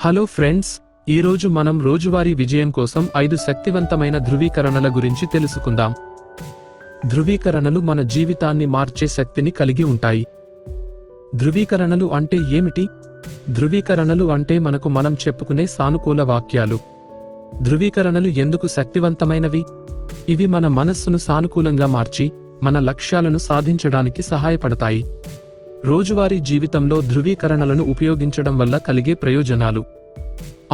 Hello friends, ఈరోజు మనం రోజువారీ విజయం కోసం 5 శక్తివంతమైన ధృవీకరణల గురించి తెలుసుకుందాం. ధృవీకరణలు మన జీవితాన్ని మార్చే శక్తిని కలిగి ఉంటాయి. ధృవీకరణలు అంటే ఏమిటి? ధృవీకరణలు అంటే మనకు మనం చెప్పుకునే సానుకూల వాక్యాలు. ధృవీకరణలు ఎందుకు శక్తివంతమైనవి? ఇవి మన మనస్సును సానుకూలంగా మార్చి మన లక్ష్యాలను సాధించడానికి సహాయపడతాయి. రోజువారీ జీవితంలో ధృవీకరణలను ఉపయోగించడం వల్ల కలిగే ప్రయోజనాలు: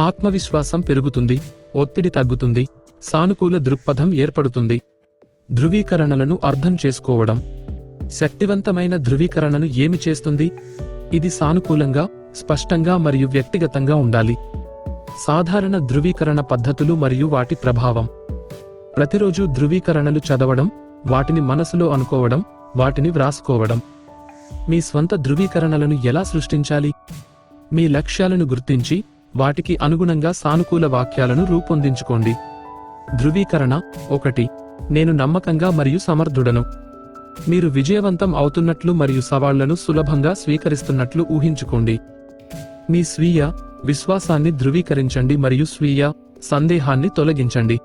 ఆత్మవిశ్వాసం పెరుగుతుంది, ఒత్తిడి తగ్గుతుంది, సానుకూల దృక్పథం ఏర్పడుతుంది. ధృవీకరణలను అర్థం చేసుకోవడం. శక్తివంతమైన ధృవీకరణను ఏమి చేస్తుంది? ఇది సానుకూలంగా, స్పష్టంగా మరియు వ్యక్తిగతంగా ఉండాలి. సాధారణ ధృవీకరణ పద్ధతులు మరియు వాటి ప్రభావం. ప్రతిరోజు ధృవీకరణలు చదవడం, వాటిని మనసులో అనుకోవడం, వాటిని వ్రాసుకోవడం. మీ స్వంత ధృవీకరణలను ఎలా సృష్టించాలి? మీ లక్ష్యాలను గుర్తించి వాటికి అనుగుణంగా సానుకూల వాక్యాలను రూపొందించుకోండి. ధృవీకరణ 1. నేను నమ్మకంగా మరియు సమర్థుడను. మీరు విజయవంతం అవుతున్నట్లు మరియు సవాళ్లను సులభంగా స్వీకరిస్తున్నట్లు ఊహించుకోండి. మీ స్వీయ విశ్వాసాన్ని ధృవీకరించండి మరియు స్వీయ సందేహాన్ని తొలగించండి.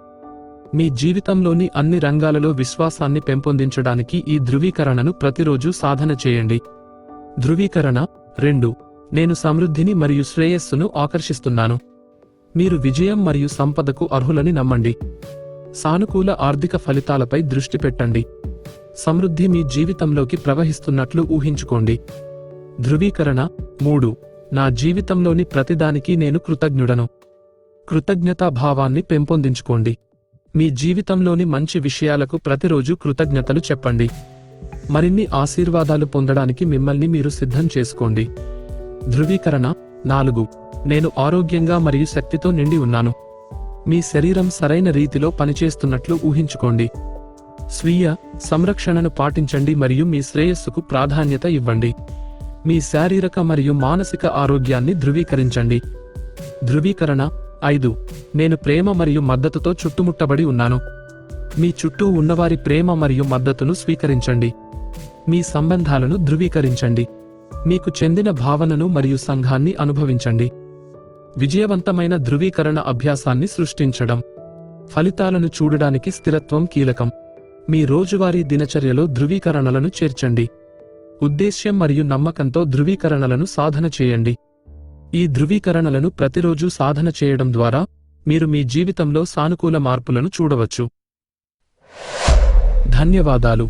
మీ జీవితంలోని అన్ని రంగాలలో విశ్వాసాన్ని పెంపొందించడానికి ఈ ధృవీకరణను ప్రతిరోజు సాధన చేయండి. ధృవీకరణ 2. నేను సమృద్ధిని మరియు శ్రేయస్సును ఆకర్షిస్తున్నాను. మీరు విజయం మరియు సంపదకు అర్హులని నమ్మండి. సానుకూల ఆర్థిక ఫలితాలపై దృష్టి పెట్టండి. సమృద్ధి మీ జీవితంలోకి ప్రవహిస్తున్నట్లు ఊహించుకోండి. ధృవీకరణ 3. నా జీవితంలోని ప్రతిదానికి నేను కృతజ్ఞుడను. కృతజ్ఞతా భావాన్ని పెంపొందించుకోండి. మీ జీవితంలోని మంచి విషయాలకు ప్రతిరోజు కృతజ్ఞతలు చెప్పండి. మరిన్ని ఆశీర్వాదాలు పొందడానికి మిమ్మల్ని మీరు సిద్ధం చేసుకోండి. ధృవీకరణ 4. నేను ఆరోగ్యంగా మరియు శక్తితో నిండి ఉన్నాను. మీ శరీరం సరైన రీతిలో పనిచేస్తున్నట్లు ఊహించుకోండి. స్వీయ సంరక్షణను పాటించండి మరియు మీ శ్రేయస్సుకు ప్రాధాన్యత ఇవ్వండి. మీ శారీరక మరియు మానసిక ఆరోగ్యాన్ని ధృవీకరించండి. ధృవీకరణ 5. నేను ప్రేమ మరియు మద్దతుతో చుట్టుముట్టబడి ఉన్నాను. మీ చుట్టూ ఉన్నవారి ప్రేమ మరియు మద్దతును స్వీకరించండి. మీ సంబంధాలను ధృవీకరించండి. మీకు చెందిన భావనను మరియు సంఘాన్ని అనుభవించండి. విజయవంతమైన ధృవీకరణ అభ్యాసాన్ని సృష్టించడం. ఫలితాలను చూడడానికి స్థిరత్వం కీలకం. మీ రోజువారీ దినచర్యలో ధృవీకరణలను చేర్చండి. ఉద్దేశ్యం మరియు నమ్మకంతో ధృవీకరణలను సాధన చేయండి. ఈ ధృవీకరణలను ప్రతిరోజు సాధన చేయడం ద్వారా మీరు మీ జీవితంలో సానుకూల మార్పులను చూడవచ్చు. ధన్యవాదాలు.